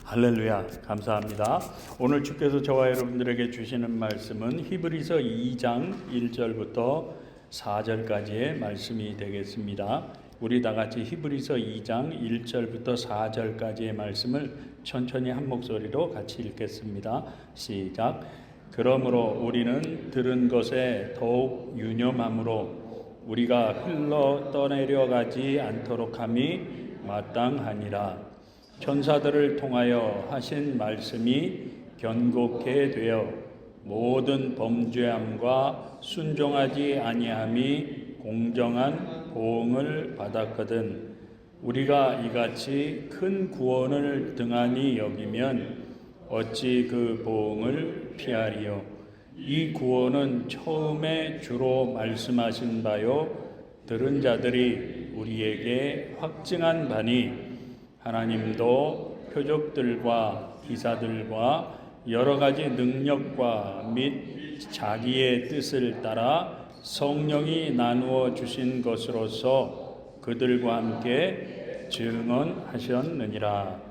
할렐루야, 감사합니다. 오늘 주께서 저와 여러분들에게 주시는 말씀은 히브리서 2장 1절부터 4절까지의 말씀이 되겠습니다. 우리 다 같이 히브리서 2장 1절부터 4절까지의 말씀을 천천히 한 목소리로 같이 읽겠습니다. 시작. 그러므로 우리는 들은 것에 더욱 유념함으로 우리가 흘러 떠내려 가지 않도록 함이 마땅하니라. 천사들을 통하여 하신 말씀이 견고케 되어 모든 범죄함과 순종하지 아니함이 공정한 보응을 받았거든. 우리가 이같이 큰 구원을 등한히 여기면 어찌 그 보응을 피하리요. 이 구원은 처음에 주로 말씀하신 바요 들은 자들이 우리에게 확증한 바니 하나님도 표적들과 기사들과 여러 가지 능력과 및 자기의 뜻을 따라 성령이 나누어 주신 것으로서 그들과 함께 증언하셨느니라.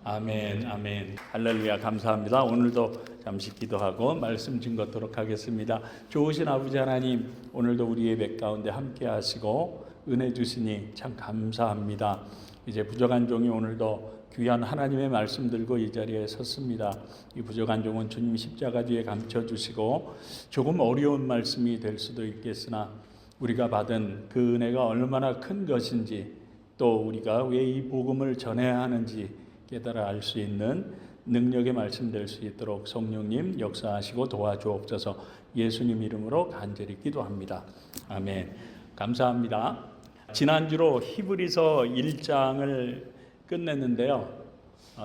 아멘, 아멘. 할렐루야, 감사합니다. 오늘도 잠시 기도하고 말씀 증거토록 하겠습니다. 좋으신 아버지 하나님, 오늘도 우리 예배 가운데 함께 하시고 은혜 주시니 참 감사합니다. 이제 부족한 종이 오늘도 귀한 하나님의 말씀 들고 이 자리에 섰습니다. 이 부족한 종은 주님 십자가 뒤에 감춰주시고 조금 어려운 말씀이 될 수도 있겠으나 우리가 받은 그 은혜가 얼마나 큰 것인지 또 우리가 왜 이 복음을 전해야 하는지 깨달아 알 수 있는 능력의 말씀 될 수 있도록 성령님 역사하시고 도와주옵소서. 예수님 이름으로 간절히 기도합니다. 아멘. 감사합니다. 지난주로 히브리서 1장을 끝냈는데요.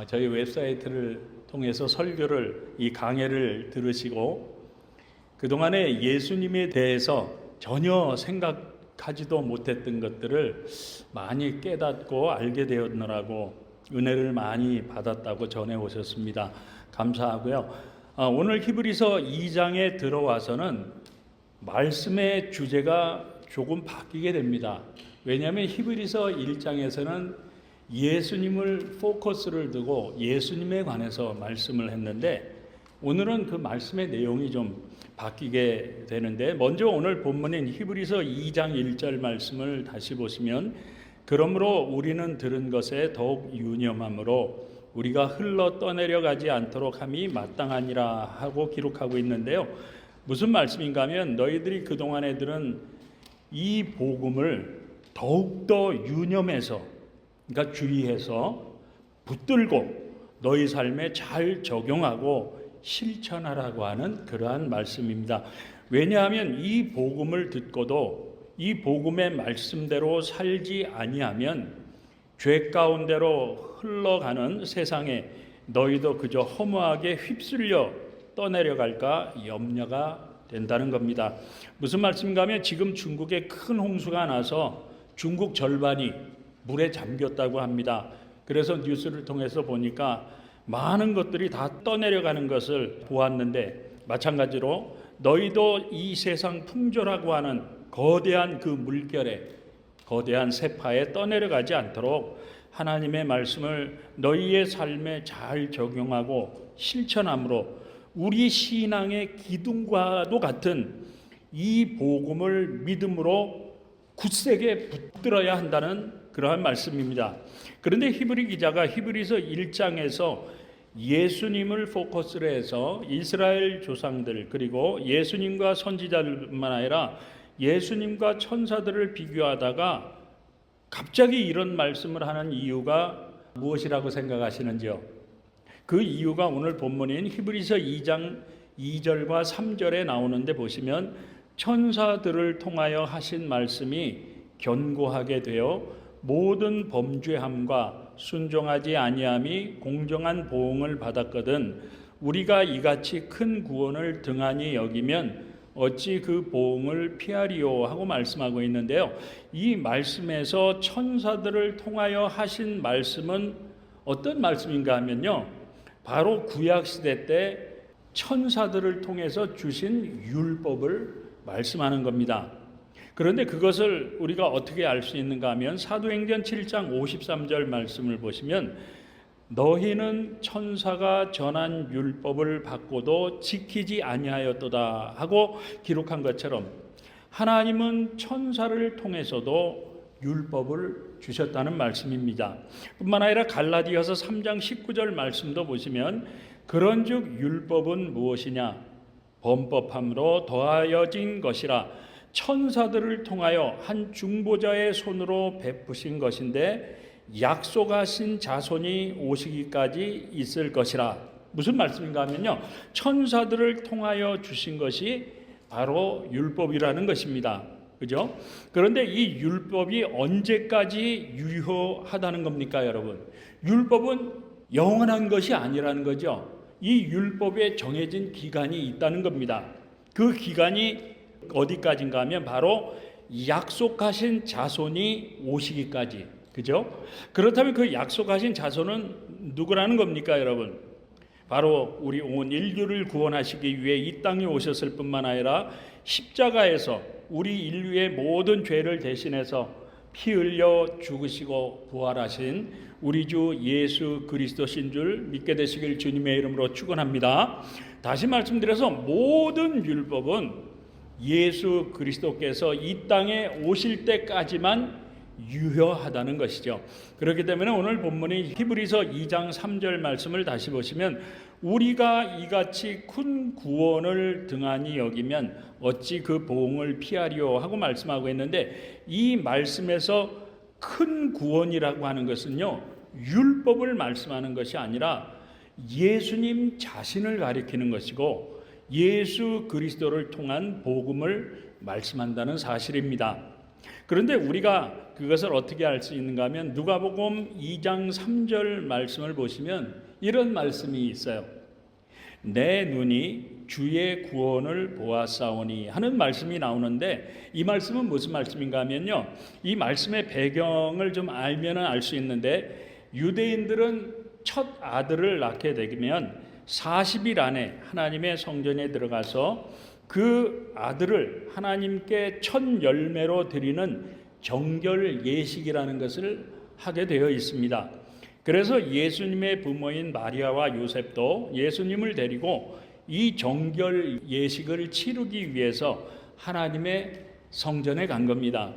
저희 웹사이트를 통해서 설교를 이 강해를 들으시고 그동안에 예수님에 대해서 전혀 생각하지도 못했던 것들을 많이 깨닫고 알게 되었느라고 은혜를 많이 받았다고 전해 오셨습니다. 감사하고요. 오늘 히브리서 2장에 들어와서는 말씀의 주제가 조금 바뀌게 됩니다. 왜냐하면 히브리서 1장에서는 예수님을 포커스를 두고 예수님에 관해서 말씀을 했는데 오늘은 그 말씀의 내용이 좀 바뀌게 되는데 먼저 오늘 본문인 히브리서 2장 1절 말씀을 다시 보시면 그러므로 우리는 들은 것에 더욱 유념함으로 우리가 흘러 떠내려가지 않도록 함이 마땅하니라 하고 기록하고 있는데요. 무슨 말씀인가 하면 너희들이 그동안에 들은 이 복음을 더욱더 유념해서 그러니까 주의해서 붙들고 너희 삶에 잘 적용하고 실천하라고 하는 그러한 말씀입니다. 왜냐하면 이 복음을 듣고도 이 복음의 말씀대로 살지 아니하면 죄 가운데로 흘러가는 세상에 너희도 그저 허무하게 휩쓸려 떠내려갈까 염려가 된다는 겁니다. 무슨 말씀인가 하면 지금 중국에 큰 홍수가 나서 중국 절반이 물에 잠겼다고 합니다. 그래서 뉴스를 통해서 보니까 많은 것들이 다 떠내려가는 것을 보았는데 마찬가지로 너희도 이 세상 풍조라고 하는 거대한 그 물결에 거대한 세파에 떠내려가지 않도록 하나님의 말씀을 너희의 삶에 잘 적용하고 실천함으로 우리 신앙의 기둥과도 같은 이 복음을 믿음으로 굳세게 붙들어야 한다는 그러한 말씀입니다. 그런데 히브리 기자가 히브리서 1장에서 예수님을 포커스로 해서 이스라엘 조상들 그리고 예수님과 선지자들뿐만 아니라 예수님과 천사들을 비교하다가 갑자기 이런 말씀을 하는 이유가 무엇이라고 생각하시는지요? 그 이유가 오늘 본문인 히브리서 2장 2절과 3절에 나오는데 보시면 천사들을 통하여 하신 말씀이 견고하게 되어 모든 범죄함과 순종하지 아니함이 공정한 보응을 받았거든 우리가 이같이 큰 구원을 등한히 여기면 어찌 그 보응을 피하리요 하고 말씀하고 있는데요. 이 말씀에서 천사들을 통하여 하신 말씀은 어떤 말씀인가 하면요. 바로 구약시대 때 천사들을 통해서 주신 율법을 말씀하는 겁니다. 그런데 그것을 우리가 어떻게 알 수 있는가 하면 사도행전 7장 53절 말씀을 보시면 너희는 천사가 전한 율법을 받고도 지키지 아니하였도다 하고 기록한 것처럼 하나님은 천사를 통해서도 율법을 주셨다는 말씀입니다. 뿐만 아니라 갈라디아서 3장 19절 말씀도 보시면 그런즉 율법은 무엇이냐 범법함으로 더하여진 것이라 천사들을 통하여 한 중보자의 손으로 베푸신 것인데 약속하신 자손이 오시기까지 있을 것이라. 무슨 말씀인가 하면요, 천사들을 통하여 주신 것이 바로 율법이라는 것입니다. 그죠? 그런데 이 율법이 언제까지 유효하다는 겁니까, 여러분? 율법은 영원한 것이 아니라는 거죠. 이 율법에 정해진 기간이 있다는 겁니다. 그 기간이 어디까지인가 하면 바로 약속하신 자손이 오시기까지. 그죠? 그렇다면 그 약속하신 자손은 누구라는 겁니까, 여러분? 바로 우리 온 인류를 구원하시기 위해 이 땅에 오셨을 뿐만 아니라 십자가에서 우리 인류의 모든 죄를 대신해서 피 흘려 죽으시고 부활하신 우리 주 예수 그리스도신 줄 믿게 되시길 주님의 이름으로 축원합니다. 다시 말씀드려서 모든 율법은 예수 그리스도께서 이 땅에 오실 때까지만 유효하다는 것이죠. 그렇기 때문에 오늘 본문이 히브리서 2장 3절 말씀을 다시 보시면 우리가 이같이 큰 구원을 등한히 여기면 어찌 그 보응을 피하리요 하고 말씀하고 있는데, 이 말씀에서 큰 구원이라고 하는 것은요, 율법을 말씀하는 것이 아니라 예수님 자신을 가리키는 것이고 예수 그리스도를 통한 복음을 말씀한다는 사실입니다. 그런데 우리가 그것을 어떻게 알 수 있는가 하면 누가복음 2장 3절 말씀을 보시면 이런 말씀이 있어요. 내 눈이 주의 구원을 보았사오니 하는 말씀이 나오는데, 이 말씀은 무슨 말씀인가 하면요, 이 말씀의 배경을 좀 알면 알 수 있는데, 유대인들은 첫 아들을 낳게 되면 40일 안에 하나님의 성전에 들어가서 그 아들을 하나님께 첫 열매로 드리는 정결 예식이라는 것을 하게 되어 있습니다. 그래서 예수님의 부모인 마리아와 요셉도 예수님을 데리고 이 정결 예식을 치르기 위해서 하나님의 성전에 간 겁니다.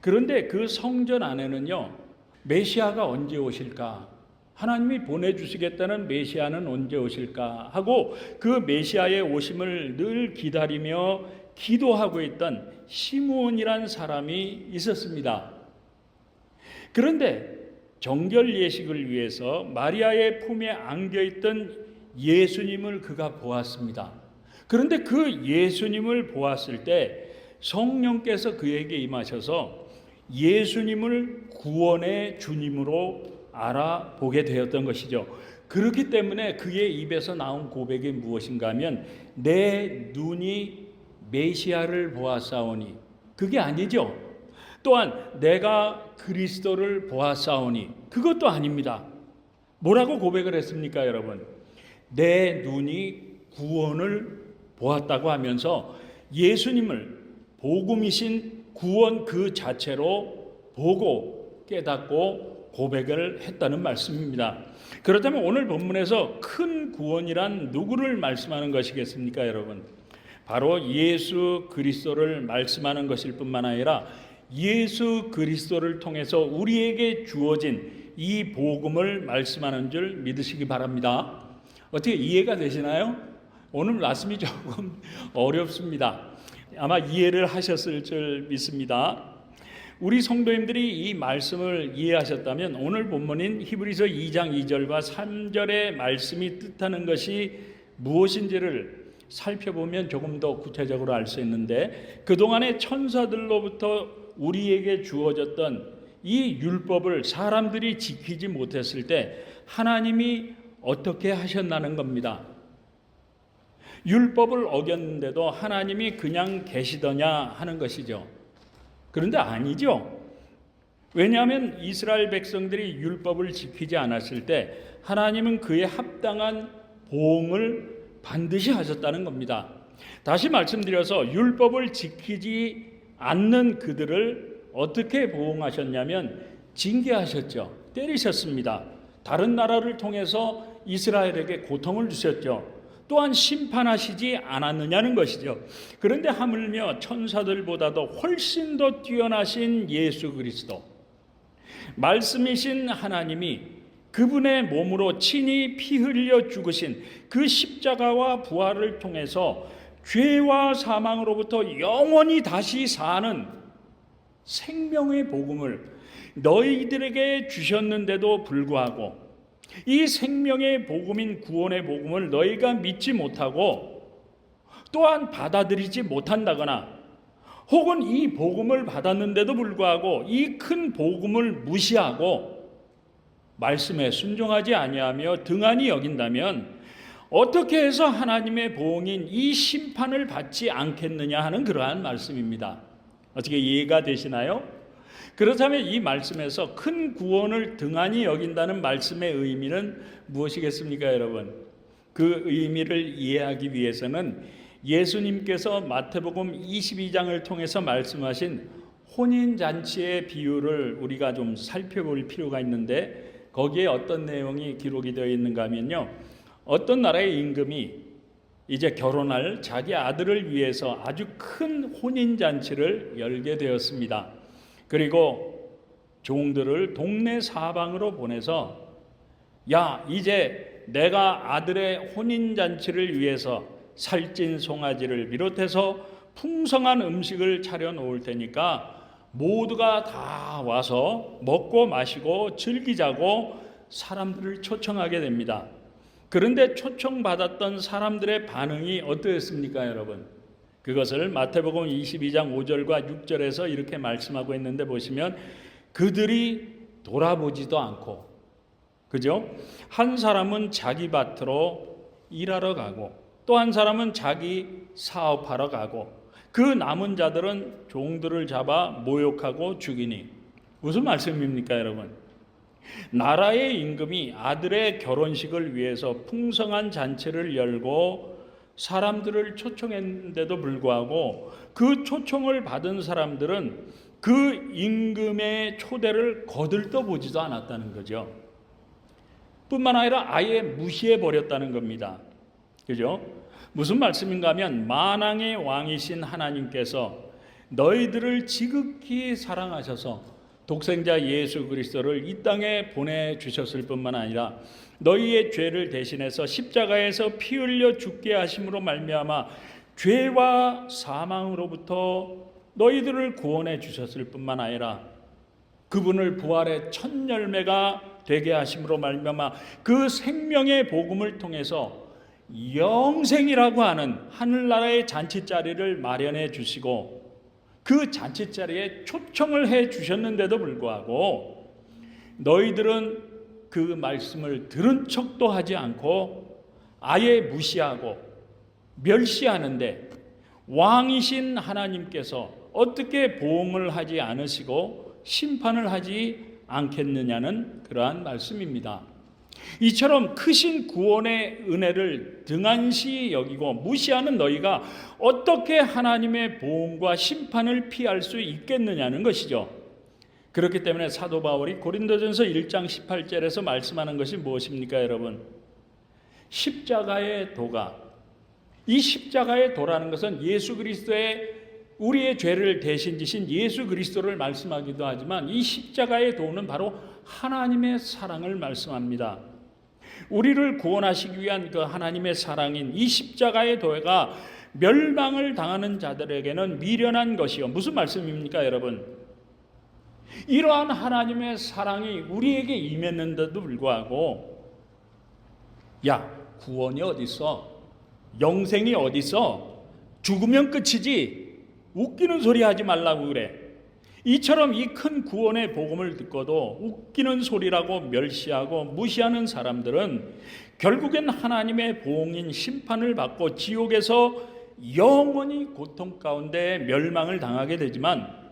그런데 그 성전 안에는요, 메시아가 언제 오실까? 하나님이 보내주시겠다는 메시아는 언제 오실까? 하고 그 메시아의 오심을 늘 기다리며 기도하고 있던 시므온이란 사람이 있었습니다. 그런데 정결 예식을 위해서 마리아의 품에 안겨있던 예수님을 그가 보았습니다. 그런데 그 예수님을 보았을 때 성령께서 그에게 임하셔서 예수님을 구원의 주님으로 알아보게 되었던 것이죠. 그렇기 때문에 그의 입에서 나온 고백이 무엇인가 하면 내 눈이 메시아를 보았사오니, 그게 아니죠. 또한 내가 그리스도를 보았사오니, 그것도 아닙니다. 뭐라고 고백을 했습니까, 여러분? 내 눈이 구원을 보았다고 하면서 예수님을 복음이신 구원 그 자체로 보고 깨닫고 고백을 했다는 말씀입니다. 그렇다면 오늘 본문에서 큰 구원이란 누구를 말씀하는 것이겠습니까, 여러분? 바로 예수 그리스도를 말씀하는 것일 뿐만 아니라 예수 그리스도를 통해서 우리에게 주어진 이 복음을 말씀하는 줄 믿으시기 바랍니다. 어떻게 이해가 되시나요? 오늘 말씀이 조금 어렵습니다. 아마 이해를 하셨을 줄 믿습니다. 우리 성도님들이 이 말씀을 이해하셨다면 오늘 본문인 히브리서 2장 2절과 3절의 말씀이 뜻하는 것이 무엇인지를 살펴보면 조금 더 구체적으로 알 수 있는데, 그동안의 천사들로부터 우리에게 주어졌던 이 율법을 사람들이 지키지 못했을 때 하나님이 어떻게 하셨나는 겁니다. 율법을 어겼는데도 하나님이 그냥 계시더냐 하는 것이죠. 그런데 아니죠. 왜냐하면 이스라엘 백성들이 율법을 지키지 않았을 때 하나님은 그에 합당한 보응을 반드시 하셨다는 겁니다. 다시 말씀드려서 율법을 지키지 않는 그들을 어떻게 보응하셨냐면 징계하셨죠. 때리셨습니다. 다른 나라를 통해서 이스라엘에게 고통을 주셨죠. 또한 심판하시지 않았느냐는 것이죠. 그런데 하물며 천사들보다도 훨씬 더 뛰어나신 예수 그리스도, 말씀이신 하나님이 그분의 몸으로 친히 피 흘려 죽으신 그 십자가와 부활을 통해서 죄와 사망으로부터 영원히 다시 사는 생명의 복음을 너희들에게 주셨는데도 불구하고 이 생명의 복음인 구원의 복음을 너희가 믿지 못하고 또한 받아들이지 못한다거나 혹은 이 복음을 받았는데도 불구하고 이 큰 복음을 무시하고 말씀에 순종하지 아니하며 등한히 여긴다면 어떻게 해서 하나님의 보응인 이 심판을 받지 않겠느냐 하는 그러한 말씀입니다. 어떻게 이해가 되시나요? 그렇다면 이 말씀에서 큰 구원을 등한히 여긴다는 말씀의 의미는 무엇이겠습니까, 여러분? 그 의미를 이해하기 위해서는 예수님께서 마태복음 22장을 통해서 말씀하신 혼인잔치의 비유를 우리가 좀 살펴볼 필요가 있는데, 거기에 어떤 내용이 기록이 되어 있는가 하면요, 어떤 나라의 임금이 이제 결혼할 자기 아들을 위해서 아주 큰 혼인잔치를 열게 되었습니다. 그리고 종들을 동네 사방으로 보내서 야, 이제 내가 아들의 혼인잔치를 위해서 살찐 송아지를 비롯해서 풍성한 음식을 차려 놓을 테니까 모두가 다 와서 먹고 마시고 즐기자고 사람들을 초청하게 됩니다. 그런데 초청받았던 사람들의 반응이 어떠했습니까, 여러분? 그것을 마태복음 22장 5절과 6절에서 이렇게 말씀하고 있는데 보시면 그들이 돌아보지도 않고, 그죠? 한 사람은 자기 밭으로 일하러 가고 또 한 사람은 자기 사업하러 가고 그 남은 자들은 종들을 잡아 모욕하고 죽이니. 무슨 말씀입니까, 여러분? 나라의 임금이 아들의 결혼식을 위해서 풍성한 잔치를 열고 사람들을 초청했는데도 불구하고 그 초청을 받은 사람들은 그 임금의 초대를 거들떠보지도 않았다는 거죠. 뿐만 아니라 아예 무시해버렸다는 겁니다. 그죠? 무슨 말씀인가 하면 만왕의 왕이신 하나님께서 너희들을 지극히 사랑하셔서 독생자 예수 그리스도를 이 땅에 보내주셨을 뿐만 아니라 너희의 죄를 대신해서 십자가에서 피 흘려 죽게 하심으로 말미암아 죄와 사망으로부터 너희들을 구원해 주셨을 뿐만 아니라 그분을 부활의 첫 열매가 되게 하심으로 말미암아 그 생명의 복음을 통해서 영생이라고 하는 하늘나라의 잔치자리를 마련해 주시고 그 잔치자리에 초청을 해 주셨는데도 불구하고 너희들은 그 말씀을 들은 척도 하지 않고 아예 무시하고 멸시하는데 왕이신 하나님께서 어떻게 보응을 하지 않으시고 심판을 하지 않겠느냐는 그러한 말씀입니다. 이처럼 크신 구원의 은혜를 등한시 여기고 무시하는 너희가 어떻게 하나님의 보응과 심판을 피할 수 있겠느냐는 것이죠. 그렇기 때문에 사도 바울이 고린도전서 1장 18절에서 말씀하는 것이 무엇입니까, 여러분? 십자가의 도가, 이 십자가의 도라는 것은 예수 그리스도의 우리의 죄를 대신 지신 예수 그리스도를 말씀하기도 하지만 이 십자가의 도는 바로 하나님의 사랑을 말씀합니다. 우리를 구원하시기 위한 그 하나님의 사랑인 이 십자가의 도가 멸망을 당하는 자들에게는 미련한 것이요. 무슨 말씀입니까, 여러분? 이러한 하나님의 사랑이 우리에게 임했는데도 불구하고 야, 구원이 어디 있어? 영생이 어디 있어? 죽으면 끝이지. 웃기는 소리 하지 말라고 그래. 이처럼 이 큰 구원의 복음을 듣고도 웃기는 소리라고 멸시하고 무시하는 사람들은 결국엔 하나님의 보응인 심판을 받고 지옥에서 영원히 고통 가운데 멸망을 당하게 되지만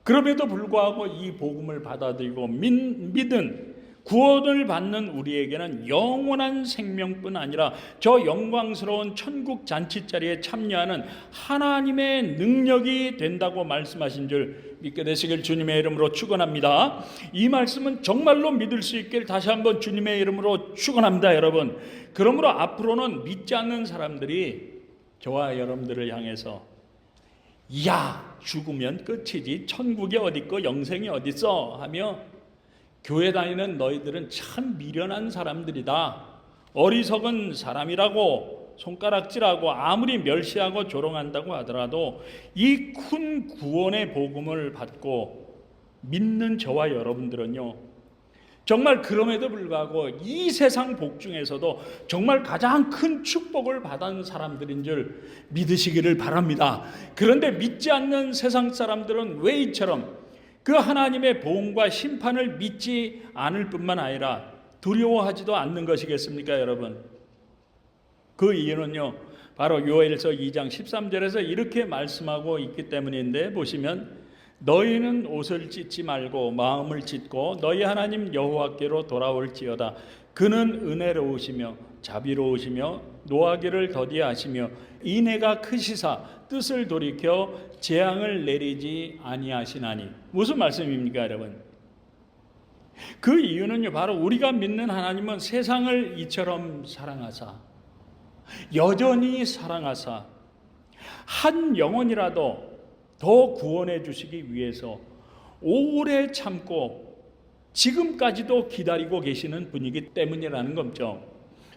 그럼에도 불구하고 이 복음을 받아들이고 믿은 구원을 받는 우리에게는 영원한 생명뿐 아니라 저 영광스러운 천국 잔치자리에 참여하는 하나님의 능력이 된다고 말씀하신 줄 믿게 되시길 주님의 이름으로 축원합니다. 이 말씀은 정말로 믿을 수 있길 다시 한번 주님의 이름으로 축원합니다, 여러분. 그러므로 앞으로는 믿지 않는 사람들이 저와 여러분들을 향해서 야, 죽으면 끝이지 천국이 어딨고 영생이 어딨어 하며 교회 다니는 너희들은 참 미련한 사람들이다, 어리석은 사람이라고 손가락질하고 아무리 멸시하고 조롱한다고 하더라도 이 큰 구원의 복음을 받고 믿는 저와 여러분들은요, 정말 그럼에도 불구하고 이 세상 복 중에서도 정말 가장 큰 축복을 받은 사람들인 줄 믿으시기를 바랍니다. 그런데 믿지 않는 세상 사람들은 왜 이처럼 그 하나님의 보응과 심판을 믿지 않을 뿐만 아니라 두려워하지도 않는 것이겠습니까, 여러분? 그 이유는요, 바로 요엘서 2장 13절에서 이렇게 말씀하고 있기 때문인데, 보시면 너희는 옷을 찢지 말고 마음을 찢고 너희 하나님 여호와께로 돌아올지어다. 그는 은혜로우시며 자비로우시며 노하기를 더디하시며 인애가 크시사 뜻을 돌이켜 재앙을 내리지 아니하시나니. 무슨 말씀입니까, 여러분? 그 이유는요, 바로 우리가 믿는 하나님은 세상을 이처럼 사랑하사, 여전히 사랑하사, 한 영혼이라도 더 구원해 주시기 위해서 오래 참고 지금까지도 기다리고 계시는 분이기 때문이라는 거죠.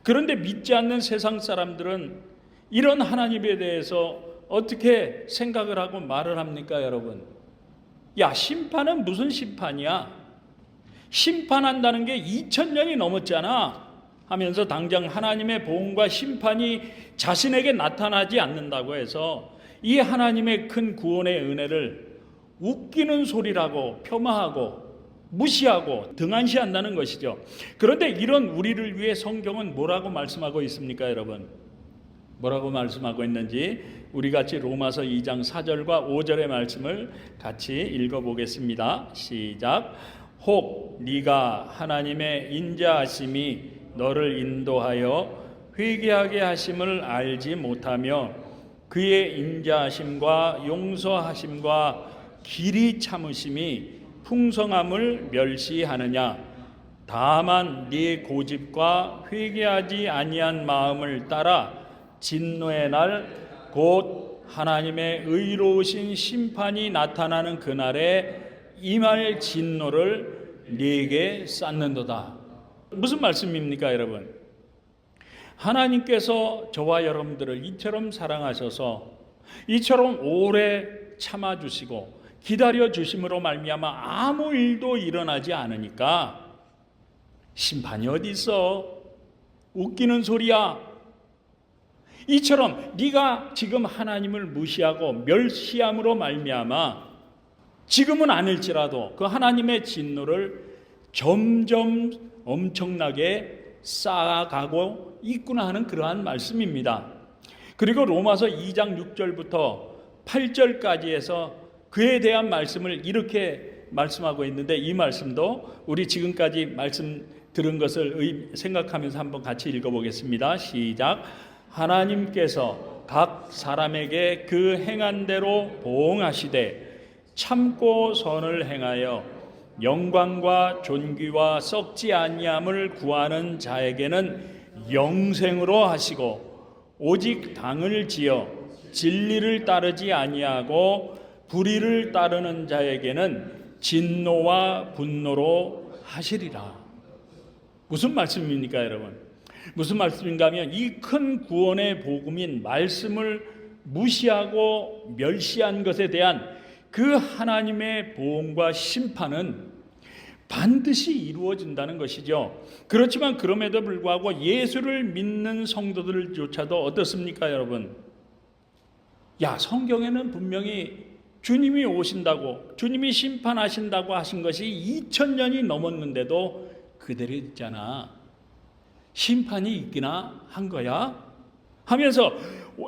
그런데 믿지 않는 세상 사람들은 이런 하나님에 대해서 어떻게 생각을 하고 말을 합니까, 여러분? 야, 심판은 무슨 심판이야? 심판한다는 게 2000년이 넘었잖아 하면서 당장 하나님의 보응과 심판이 자신에게 나타나지 않는다고 해서 이 하나님의 큰 구원의 은혜를 웃기는 소리라고 폄하하고 무시하고 등한시한다는 것이죠. 그런데 이런 우리를 위해 성경은 뭐라고 말씀하고 있습니까, 여러분? 뭐라고 말씀하고 있는지 우리 같이 로마서 2장 4절과 5절의 말씀을 같이 읽어보겠습니다. 시작. 혹 네가 하나님의 인자하심이 너를 인도하여 회개하게 하심을 알지 못하며 그의 인자하심과 용서하심과 길이 참으심이 풍성함을 멸시하느냐. 다만 네 고집과 회개하지 아니한 마음을 따라 진노의 날 곧 하나님의 의로우신 심판이 나타나는 그날에 임할 진노를 네게 쌓는도다. 무슨 말씀입니까, 여러분? 하나님께서 저와 여러분들을 이처럼 사랑하셔서 이처럼 오래 참아주시고 기다려주심으로 말미암아 아무 일도 일어나지 않으니까 심판이 어디 있어? 웃기는 소리야. 이처럼 네가 지금 하나님을 무시하고 멸시함으로 말미암아 지금은 아닐지라도 그 하나님의 진노를 점점 엄청나게 쌓아가고 있구나 하는 그러한 말씀입니다. 그리고 로마서 2장 6절부터 8절까지 해서 그에 대한 말씀을 이렇게 말씀하고 있는데, 이 말씀도 우리 지금까지 말씀 들은 것을 생각하면서 한번 같이 읽어보겠습니다. 시작. 하나님께서 각 사람에게 그 행한 대로 보응하시되 참고 선을 행하여 영광과 존귀와 썩지 아니함을 구하는 자에게는 영생으로 하시고 오직 당을 지어 진리를 따르지 아니하고 불의를 따르는 자에게는 진노와 분노로 하시리라. 무슨 말씀입니까, 여러분? 무슨 말씀인가 하면 이 큰 구원의 복음인 말씀을 무시하고 멸시한 것에 대한 그 하나님의 보응과 심판은 반드시 이루어진다는 것이죠. 그렇지만 그럼에도 불구하고 예수를 믿는 성도들조차도 어떻습니까, 여러분? 야, 성경에는 분명히 주님이 오신다고, 주님이 심판하신다고 하신 것이 2000년이 넘었는데도 그대로 있잖아. 심판이 있기나 한 거야? 하면서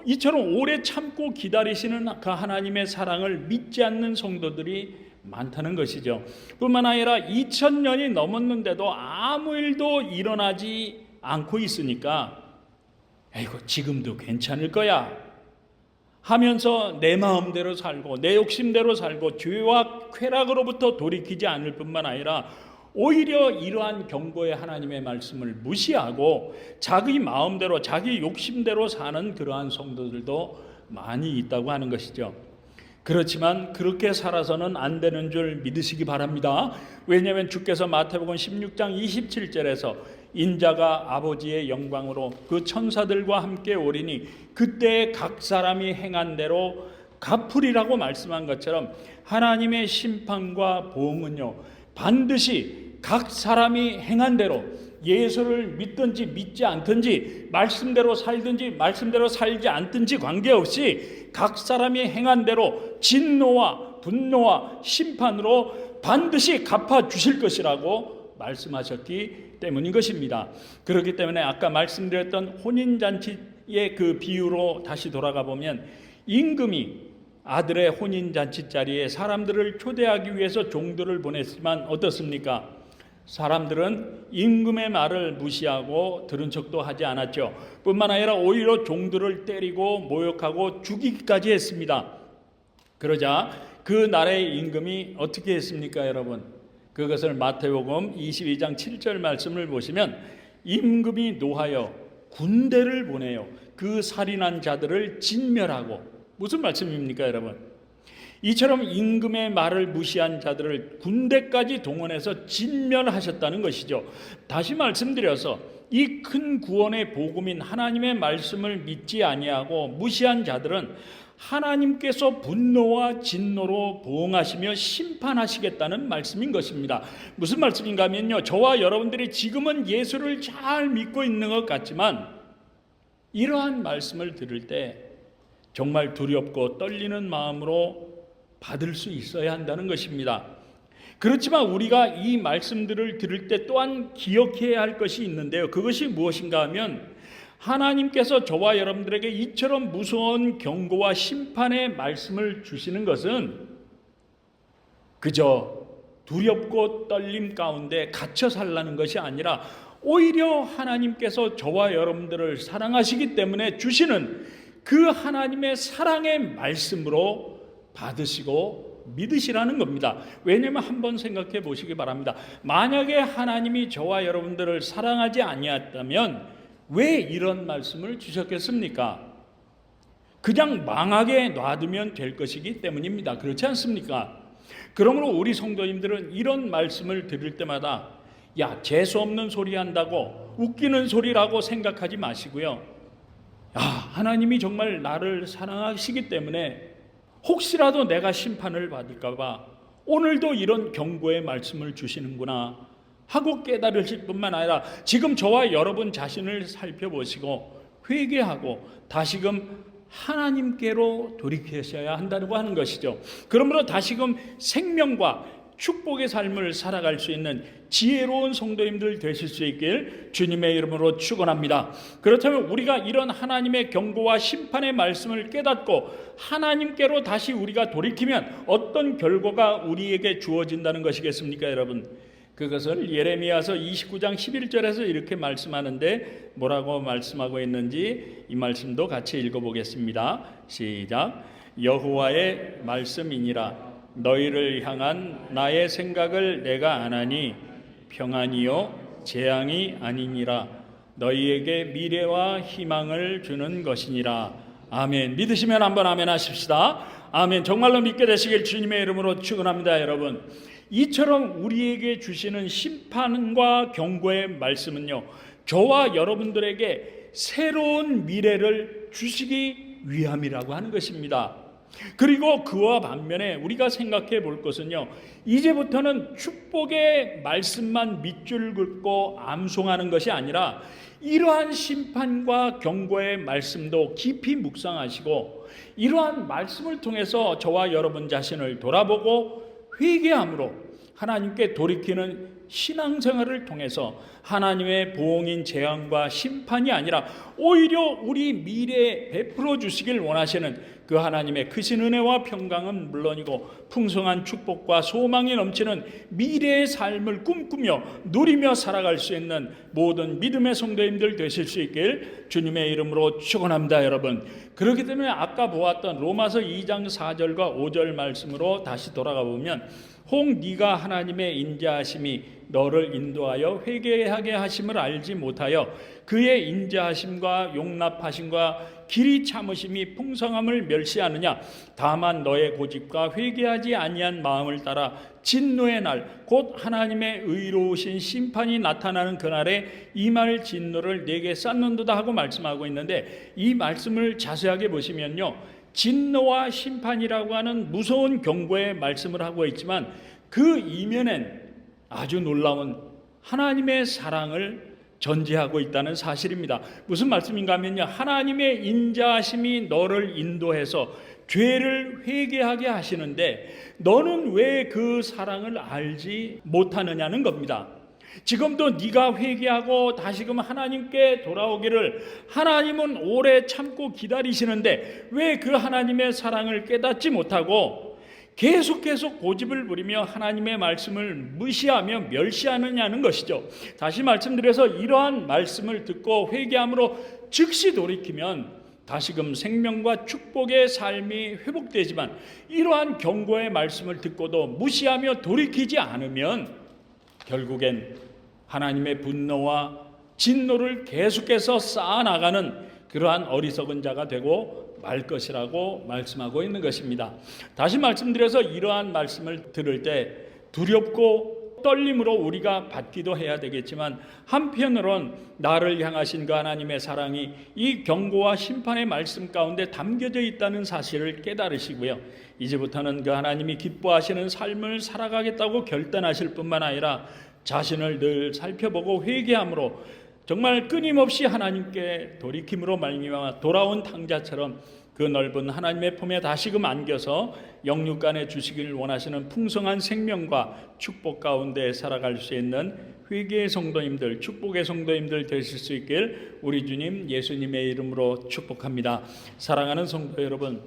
이처럼 오래 참고 기다리시는 그 하나님의 사랑을 믿지 않는 성도들이 많다는 것이죠. 뿐만 아니라 2000년이 넘었는데도 아무 일도 일어나지 않고 있으니까 에이고 지금도 괜찮을 거야 하면서 내 마음대로 살고 내 욕심대로 살고 죄와 쾌락으로부터 돌이키지 않을 뿐만 아니라 오히려 이러한 경고의 하나님의 말씀을 무시하고 자기 마음대로 자기 욕심대로 사는 그러한 성도들도 많이 있다고 하는 것이죠. 그렇지만 그렇게 살아서는 안 되는 줄 믿으시기 바랍니다. 왜냐하면 주께서 마태복음 16장 27절에서 인자가 아버지의 영광으로 그 천사들과 함께 오리니 그때 각 사람이 행한 대로 갚으리라고 말씀한 것처럼 하나님의 심판과 보응은요 반드시 각 사람이 행한 대로 예수를 믿든지 믿지 않든지 말씀대로 살든지 말씀대로 살지 않든지 관계없이 각 사람이 행한 대로 진노와 분노와 심판으로 반드시 갚아주실 것이라고 말씀하셨기 때문인 것입니다. 그렇기 때문에 아까 말씀드렸던 혼인잔치의 그 비유로 다시 돌아가 보면 임금이 아들의 혼인잔치 자리에 사람들을 초대하기 위해서 종들을 보냈지만 어떻습니까? 사람들은 임금의 말을 무시하고 들은 척도 하지 않았죠. 뿐만 아니라 오히려 종들을 때리고 모욕하고 죽이기까지 했습니다. 그러자 그 나라의 임금이 어떻게 했습니까, 여러분? 그것을 마태복음 22장 7절 말씀을 보시면 임금이 노하여 군대를 보내요. 그 살인한 자들을 진멸하고. 무슨 말씀입니까, 여러분? 이처럼 임금의 말을 무시한 자들을 군대까지 동원해서 진멸하셨다는 것이죠. 다시 말씀드려서 이 큰 구원의 복음인 하나님의 말씀을 믿지 아니하고 무시한 자들은 하나님께서 분노와 진노로 보응하시며 심판하시겠다는 말씀인 것입니다. 무슨 말씀인가 하면요, 저와 여러분들이 지금은 예수를 잘 믿고 있는 것 같지만 이러한 말씀을 들을 때 정말 두렵고 떨리는 마음으로 받을 수 있어야 한다는 것입니다. 그렇지만 우리가 이 말씀들을 들을 때 또한 기억해야 할 것이 있는데요. 그것이 무엇인가 하면 하나님께서 저와 여러분들에게 이처럼 무서운 경고와 심판의 말씀을 주시는 것은 그저 두렵고 떨림 가운데 갇혀 살라는 것이 아니라 오히려 하나님께서 저와 여러분들을 사랑하시기 때문에 주시는 그 하나님의 사랑의 말씀으로 받으시고 믿으시라는 겁니다. 왜냐하면 한번 생각해 보시기 바랍니다. 만약에 하나님이 저와 여러분들을 사랑하지 아니했다면 왜 이런 말씀을 주셨겠습니까? 그냥 망하게 놔두면 될 것이기 때문입니다. 그렇지 않습니까? 그러므로 우리 성도님들은 이런 말씀을 들을 때마다 야, 재수없는 소리 한다고 웃기는 소리라고 생각하지 마시고요. 야, 하나님이 정말 나를 사랑하시기 때문에 혹시라도 내가 심판을 받을까 봐 오늘도 이런 경고의 말씀을 주시는구나 하고 깨달으실 뿐만 아니라 지금 저와 여러분 자신을 살펴보시고 회개하고 다시금 하나님께로 돌이키셔야 한다고 하는 것이죠. 그러므로 다시금 생명과 축복의 삶을 살아갈 수 있는 지혜로운 성도님들 되실 수 있길 주님의 이름으로 축원합니다. 그렇다면 우리가 이런 하나님의 경고와 심판의 말씀을 깨닫고 하나님께로 다시 우리가 돌이키면 어떤 결과가 우리에게 주어진다는 것이겠습니까, 여러분? 그것을 예레미야서 29장 11절에서 이렇게 말씀하는데 뭐라고 말씀하고 있는지 이 말씀도 같이 읽어보겠습니다. 시작. 여호와의 말씀이니라. 너희를 향한 나의 생각을 내가 아나니 평안이요 재앙이 아니니라. 너희에게 미래와 희망을 주는 것이니라. 아멘. 믿으시면 한번 아멘 하십시다. 아멘. 정말로 믿게 되시길 주님의 이름으로 축원합니다. 여러분, 이처럼 우리에게 주시는 심판과 경고의 말씀은요, 저와 여러분들에게 새로운 미래를 주시기 위함이라고 하는 것입니다. 그리고 그와 반면에 우리가 생각해 볼 것은요, 이제부터는 축복의 말씀만 밑줄 긋고 암송하는 것이 아니라 이러한 심판과 경고의 말씀도 깊이 묵상하시고 이러한 말씀을 통해서 저와 여러분 자신을 돌아보고 회개함으로 하나님께 돌이키는 신앙생활을 통해서 하나님의 보응인 재앙과 심판이 아니라 오히려 우리 미래에 베풀어 주시길 원하시는 그 하나님의 크신 은혜와 평강은 물론이고 풍성한 축복과 소망이 넘치는 미래의 삶을 꿈꾸며 누리며 살아갈 수 있는 모든 믿음의 성도님들 되실 수 있길 주님의 이름으로 축원합니다. 여러분, 그렇기 때문에 아까 보았던 로마서 2장 4절과 5절 말씀으로 다시 돌아가 보면 혹 네가 하나님의 인자하심이 너를 인도하여 회개하게 하심을 알지 못하여 그의 인자하심과 용납하심과 길이 참으심이 풍성함을 멸시하느냐. 다만 너의 고집과 회개하지 아니한 마음을 따라 진노의 날 곧 하나님의 의로우신 심판이 나타나는 그날에 임할 진노를 내게 쌓는도다 하고 말씀하고 있는데, 이 말씀을 자세하게 보시면요, 진노와 심판이라고 하는 무서운 경고의 말씀을 하고 있지만 그 이면엔 아주 놀라운 하나님의 사랑을 전제하고 있다는 사실입니다. 무슨 말씀인가 하면요, 하나님의 인자하심이 너를 인도해서 죄를 회개하게 하시는데 너는 왜 그 사랑을 알지 못하느냐는 겁니다. 지금도 네가 회개하고 다시금 하나님께 돌아오기를 하나님은 오래 참고 기다리시는데 왜 그 하나님의 사랑을 깨닫지 못하고 계속 고집을 부리며 하나님의 말씀을 무시하며 멸시하느냐는 것이죠. 다시 말씀드려서 이러한 말씀을 듣고 회개함으로 즉시 돌이키면 다시금 생명과 축복의 삶이 회복되지만 이러한 경고의 말씀을 듣고도 무시하며 돌이키지 않으면 결국엔 하나님의 분노와 진노를 계속해서 쌓아나가는 그러한 어리석은 자가 되고 말 것이라고 말씀하고 있는 것입니다. 다시 말씀드려서 이러한 말씀을 들을 때 두렵고 떨림으로 우리가 받기도 해야 되겠지만 한편으론 나를 향하신 그 하나님의 사랑이 이 경고와 심판의 말씀 가운데 담겨져 있다는 사실을 깨달으시고요, 이제부터는 그 하나님이 기뻐하시는 삶을 살아가겠다고 결단하실 뿐만 아니라 자신을 늘 살펴보고 회개함으로 정말 끊임없이 하나님께 돌이킴으로 말미암아 돌아온 탕자처럼 그 넓은 하나님의 품에 다시금 안겨서 영육간에 주시기를 원하시는 풍성한 생명과 축복 가운데 살아갈 수 있는 회개의 성도님들, 축복의 성도님들 되실 수 있길 우리 주님 예수님의 이름으로 축복합니다. 사랑하는 성도 여러분,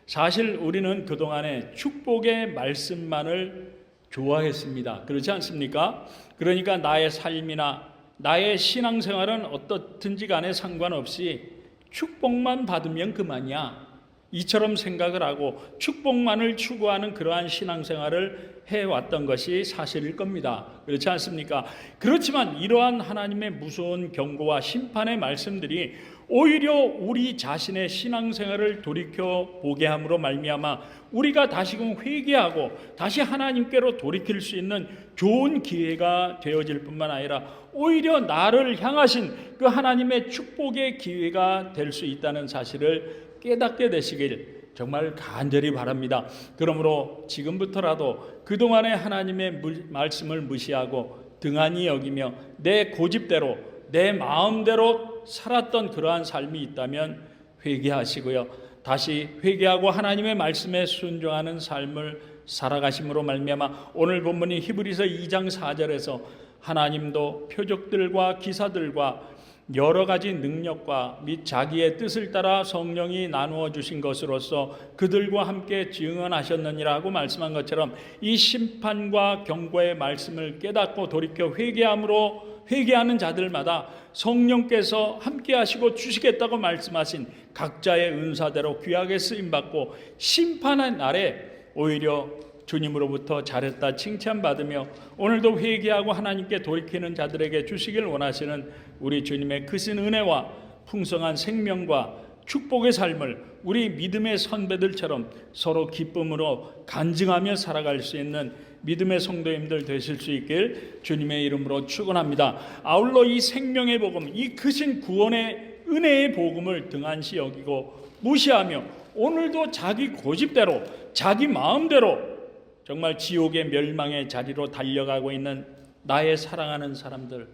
사실 우리는 그동안에 축복의 말씀만을 좋아했습니다. 그렇지 않습니까? 그러니까 나의 삶이나 나의 신앙생활은 어떻든지 간에 상관없이 축복만 받으면 그만이야, 이처럼 생각을 하고 축복만을 추구하는 그러한 신앙생활을 해왔던 것이 사실일 겁니다. 그렇지 않습니까? 그렇지만 이러한 하나님의 무서운 경고와 심판의 말씀들이 오히려 우리 자신의 신앙생활을 돌이켜보게 함으로 말미암아 우리가 다시금 회개하고 다시 하나님께로 돌이킬 수 있는 좋은 기회가 되어질 뿐만 아니라 오히려 나를 향하신 그 하나님의 축복의 기회가 될 수 있다는 사실을 깨닫게 되시길 정말 간절히 바랍니다. 그러므로 지금부터라도 그동안의 하나님의 말씀을 무시하고 등한히 여기며 내 고집대로 내 마음대로 살았던 그러한 삶이 있다면 회개하시고요, 다시 회개하고 하나님의 말씀에 순종하는 삶을 살아가심으로 말미암아 오늘 본문이 히브리서 2장 4절에서 하나님도 표적들과 기사들과 여러 가지 능력과 및 자기의 뜻을 따라 성령이 나누어 주신 것으로서 그들과 함께 증언하셨느니라고 말씀한 것처럼 이 심판과 경고의 말씀을 깨닫고 돌이켜 회개함으로 회개하는 자들마다 성령께서 함께 하시고 주시겠다고 말씀하신 각자의 은사대로 귀하게 쓰임받고 심판의 날에 오히려 주님으로부터 잘했다 칭찬받으며 오늘도 회개하고 하나님께 돌이키는 자들에게 주시길 원하시는 우리 주님의 크신 은혜와 풍성한 생명과 축복의 삶을 우리 믿음의 선배들처럼 서로 기쁨으로 간증하며 살아갈 수 있는 믿음의 성도님들 되실 수 있길 주님의 이름으로 축원합니다. 아울러 이 생명의 복음, 이 크신 구원의 은혜의 복음을 등한시 여기고 무시하며 오늘도 자기 고집대로 자기 마음대로 정말 지옥의 멸망의 자리로 달려가고 있는 나의 사랑하는 사람들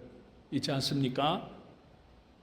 있지 않습니까?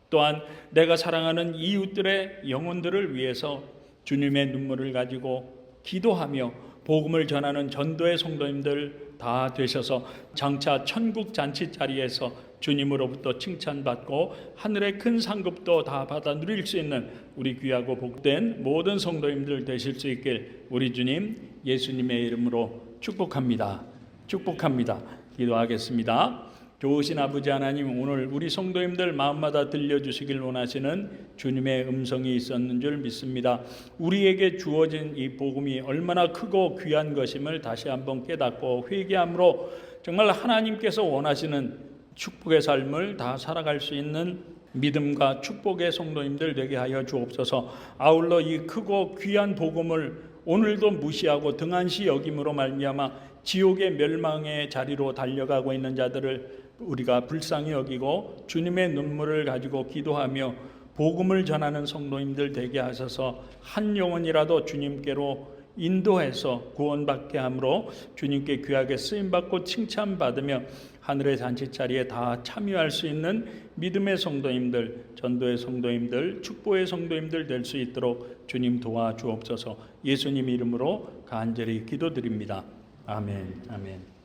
또한 내가 사랑하는 이웃들의 영혼들을 위해서 주님의 눈물을 가지고 기도하며 복음을 전하는 전도의 성도님들 다 되셔서 장차 천국 잔치 자리에서 주님으로부터 칭찬받고 하늘의 큰 상급도 다 받아 누릴 수 있는 우리 귀하고 복된 모든 성도님들 되실 수 있길 우리 주님 예수님의 이름으로 축복합니다. 축복합니다. 기도하겠습니다. 좋으신 아버지 하나님, 오늘 우리 성도님들 마음마다 들려주시길 원하시는 주님의 음성이 있었는 줄 믿습니다. 우리에게 주어진 이 복음이 얼마나 크고 귀한 것임을 다시 한번 깨닫고 회개함으로 정말 하나님께서 원하시는 축복의 삶을 다 살아갈 수 있는 믿음과 축복의 성도님들 되게 하여 주옵소서. 아울러 이 크고 귀한 복음을 오늘도 무시하고 등한시 여김으로 말미암아 지옥의 멸망의 자리로 달려가고 있는 자들을 우리가 불쌍히 여기고 주님의 눈물을 가지고 기도하며 복음을 전하는 성도님들 되게 하셔서 한 영혼이라도 주님께로 인도해서 구원받게 함으로 주님께 귀하게 쓰임받고 칭찬받으며 하늘의 잔치자리에 다 참여할 수 있는 믿음의 성도님들, 전도의 성도님들, 축복의 성도님들 될 수 있도록 주님 도와주옵소서. 예수님 이름으로 간절히 기도드립니다. 아멘. 아멘.